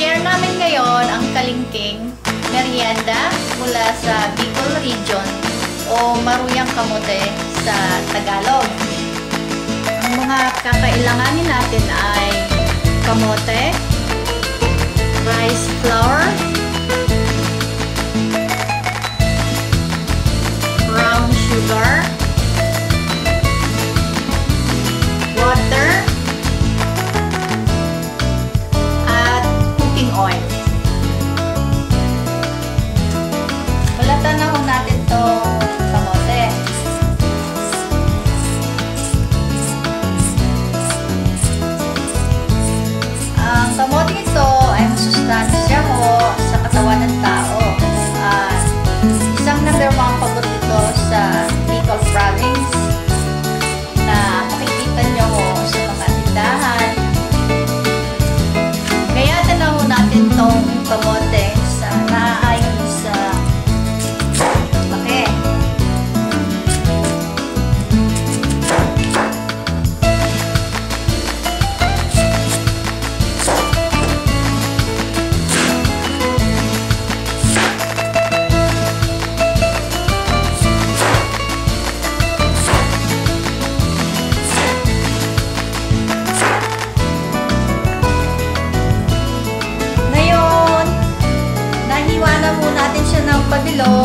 I-share namin ngayon ang kalingking merienda mula sa Bicol Region o maruyang kamote sa Tagalog. Ang mga kakailanganin natin ay kamote, rice flour, brown sugar, water, at cooking oil. Balatan na ho natin itong kamote. Ang kamote ito ay masustansya ho sa katawan ng tao. Isang number one pagot ito sa Bicol Province na makikita nyo ho sa mga tindahan. Kaya tanaw natin itong kamote sa naayon sa laki. Nahiwa na po natin siya ng pabilog.